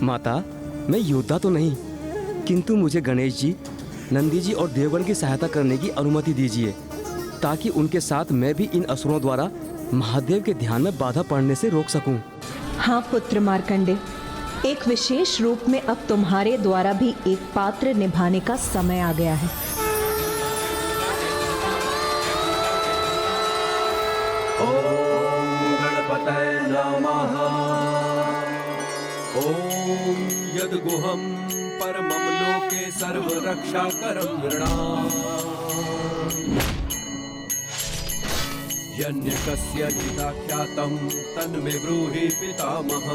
माता, मैं योद्धा तो नहीं, किंतु मुझे गणेश जी, नंदी जी और देवगण की सहायता करने की अनुमति दीजिए, ताकि उनके साथ मैं भी इन असुरों द्वारा महादेव के ध्यान में बाधा पड़ने से रोक सकूं। हाँ पुत्र मार्कंडे, एक विशेष रूप में अब तुम्हारे द्वारा भी एक पात्र निभाने का समय आ गया है। ओम गणपतये नमः। ओम यद्गुहं परमं लोके सर्वरक्षाकरं नृणाम्। यन्यकस्य चिदाख्यातं तन्मे ब्रूहि पितामह।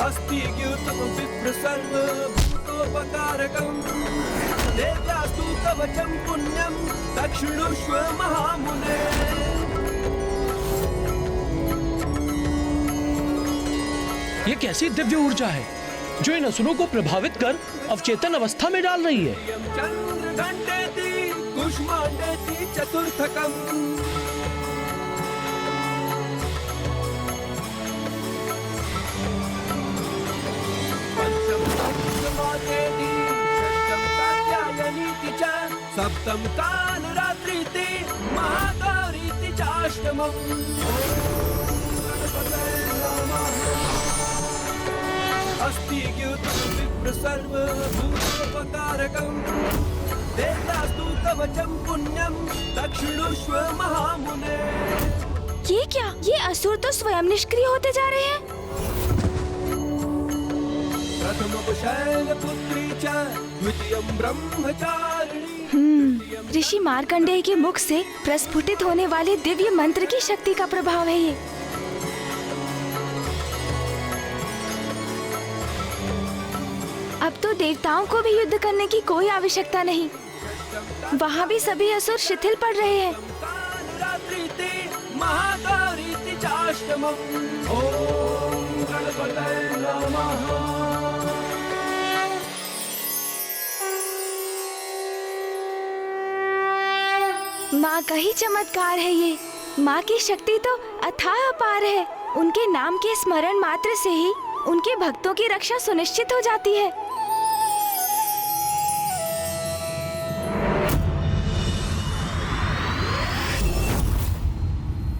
अस्ति द्यूतं विप्र सर्वभूतोपकारकम्। देव्यास्तु तव चं पुण्यं दक्षिणुष्व महामुने। ये कैसी दिव्य ऊर्जा है जो इन असुरों को प्रभावित कर अवचेतन अवस्था में डाल रही है। चंद्रघंटेति कुष्मांडेति चतुर्थकम्। सप्तम कालरात्रिति महागौरीति चाष्टमम्। अस्ति द्यूतं विप्र सर्वभूतोपकारकम्। देवतास्तु तव चं पुण्यं दक्षिणुष्व महामुने। ये क्या? ये असुर तो स्वयं निष्क्रिय होते जा रहे हैं। प्रथमं शैलपुत्री च द्वितीयं ब्रह्मचारिणी। ऋषि मार्कंडेय के मुख से प्रस्फुटित होने वाले दिव्य मंत्र की शक्ति का प्रभाव है ये। अब तो देवताओं को भी युद्ध करने की कोई आवश्यकता नहीं। वहाँ भी सभी असुर शिथिल पड़ रहे हैं। माँ का ही चमत्कार है ये। माँ की शक्ति तो अथाह अपार है। उनके नाम के स्मरण मात्र से ही उनके भक्तों की रक्षा सुनिश्चित हो जाती है।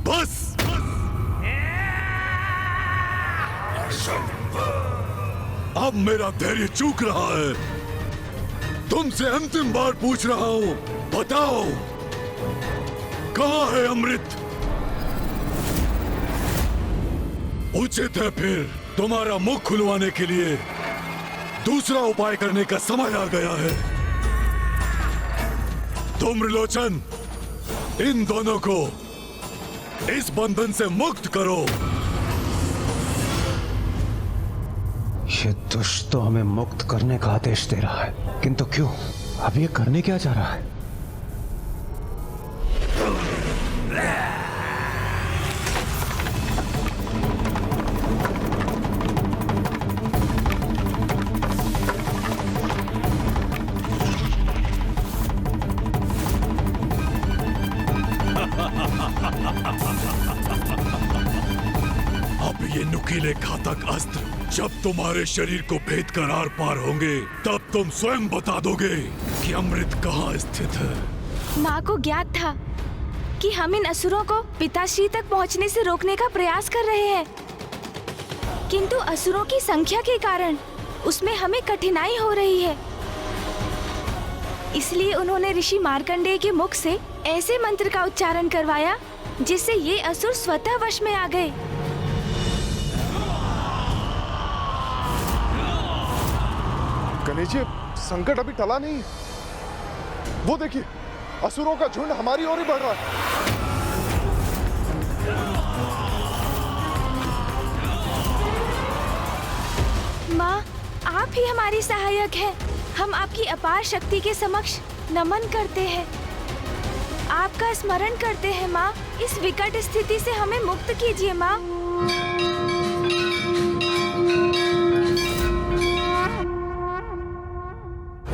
बस अब मेरा धैर्य चूक रहा है। तुमसे अंतिम बार पूछ रहा हूँ, बताओ कहाँ है अमृत? उचित है फिर तुम्हारा मुख खुलवाने के लिए दूसरा उपाय करने का समय आ गया है। तुम त्रिलोचन, इन दोनों को इस बंधन से मुक्त करो। ये दुष्ट तो हमें मुक्त करने का आदेश दे रहा है, किंतु क्यों? अब ये करने क्या जा रहा है? अब ये नुकीले घातक अस्त्र जब तुम्हारे शरीर को भेद कर आर पार होंगे, तब तुम स्वयं बता दोगे कि अमृत कहाँ स्थित है। माँ को ज्ञात था कि हम इन असुरों को पिताश्री तक पहुँचने से रोकने का प्रयास कर रहे हैं, किंतु असुरों की संख्या के कारण उसमें हमें कठिनाई हो रही है। इसलिए उन्होंने ऋषि मार्कंडेय के मुख से ऐसे मंत्र का उच्चारण करवाया जिससे ये असुर स्वतः वश में आ गए। गणेश जी, संकट अभी टला नहीं। वो देखिए, असुरों का झुंड हमारी ओर ही बढ़ रहा है। माँ, आप ही हमारी सहायक हैं। हम आपकी अपार शक्ति के समक्ष नमन करते हैं। आपका स्मरण करते हैं माँ। इस विकट स्थिति से हमें मुक्त कीजिए माँ।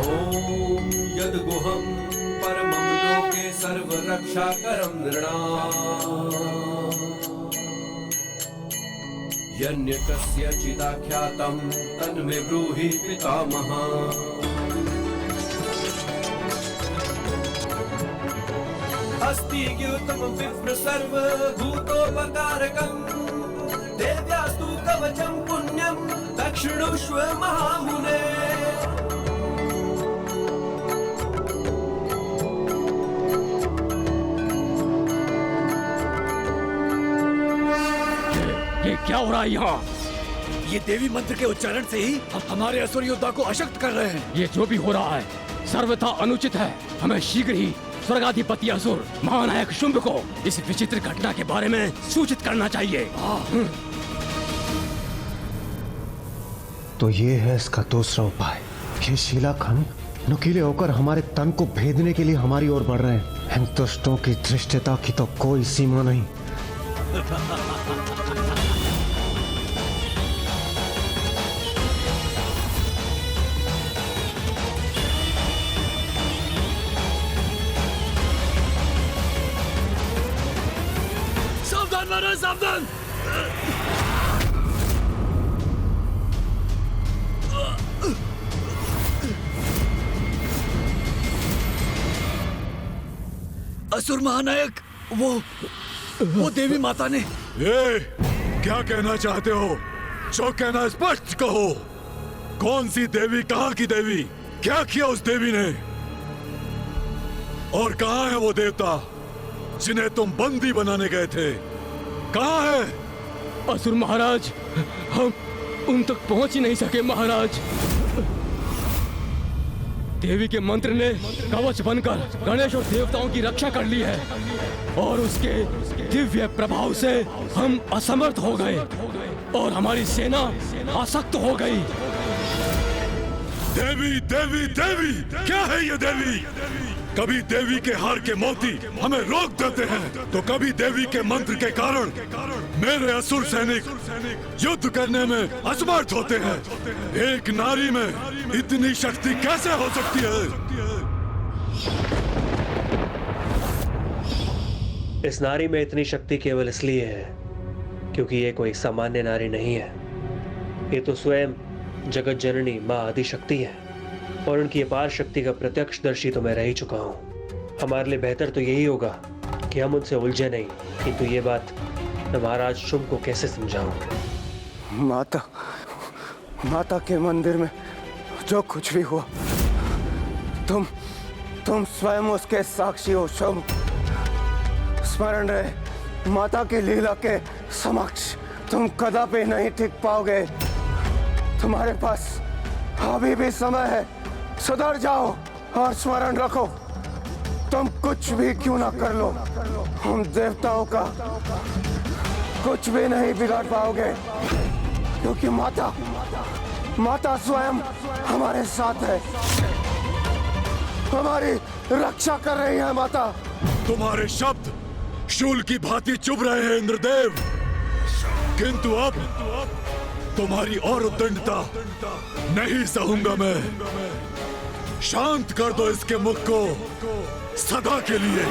ओम यद्गुहं परमं लोके सर्वरक्षाकरं नृणाम्। यन्य कस्यचिदाख्यातं तन्मे ब्रूहि पितामह। अस्ति द्यूतमं विप्र सर्वभूतोपकारकं देव्यास्तु कवचं पुण्यं दक्षिणुष्व महामुने। ये क्या हो रहा है यहाँ? ये देवी मंत्र के उच्चारण से ही हमारे असुर योद्धा को अशक्त कर रहे हैं। ये जो भी हो रहा है सर्वथा अनुचित है। हमें शीघ्र ही स्वर्गाधिपति असुर महानायक शुंभ को इस विचित्र घटना के बारे में सूचित करना चाहिए। तो ये है इसका दूसरा उपाय। ये शीलाखंड नुकीले होकर हमारे तन को भेदने के लिए हमारी ओर बढ़ रहे हैं। इन दुष्टों की धृष्टता की तो कोई सीमा नहीं। सावधान महाराज, सावधान। असुर महानायक, वो देवी माता ने। क्या कहना चाहते हो? जो कहना स्पष्ट कहो। कौन सी देवी, कहाँ की देवी? क्या किया उस देवी ने? और कहाँ है वो देवता जिन्हें तुम बंदी बनाने गए थे? कहाँ है? असुर महाराज, हम उन तक पहुंच ही नहीं सके महाराज। देवी के मंत्र ने कवच बनकर गणेश और देवताओं की रक्षा कर ली है और उसके दिव्य प्रभाव से हम असमर्थ हो गए और हमारी सेना आसक्त हो गई। देवी देवी देवी, क्या है ये देवी? कभी देवी के हार के मोती हमें रोक देते हैं तो कभी देवी के मंत्र के कारण मेरे असुर सैनिक युद्ध करने में असमर्थ होते हैं। एक नारी में इतनी शक्ति कैसे हो सकती है? इस नारी में इतनी शक्ति केवल इसलिए है क्योंकि ये कोई सामान्य नारी नहीं है। ये तो स्वयं जगत जननी माँ आदिशक्ति है और उनकी अपार शक्ति का प्रत्यक्षदर्शी तो मैं रह ही चुका हूँ। हमारे लिए बेहतर तो यही होगा कि हम उनसे उलझे नहीं, किंतु ये बात मैं महाराज शुंभ को कैसे समझाऊं? माता के मंदिर में जो कुछ भी हुआ, तुम स्वयं उसके साक्षी हो शुंभ। स्मरण रहे, माता की लीला के समक्ष तुम कदापि नहीं टिक पाओगे। तुम्हारे पास अभी भी समय है, सुधर जाओ और स्मरण रखो, तुम कुछ भी क्यों ना कर लो, हम देवताओं का कुछ भी नहीं बिगाड़ पाओगे, क्योंकि माता स्वयं हमारे साथ है, हमारी रक्षा कर रही है माता। तुम्हारे शब्द शूल की भांति चुभ रहे हैं इंद्रदेव, किंतु अब तुम्हारी और उद्दंडता नहीं सहूंगा मैं। शांत कर दो इसके मुख को सदा के लिए।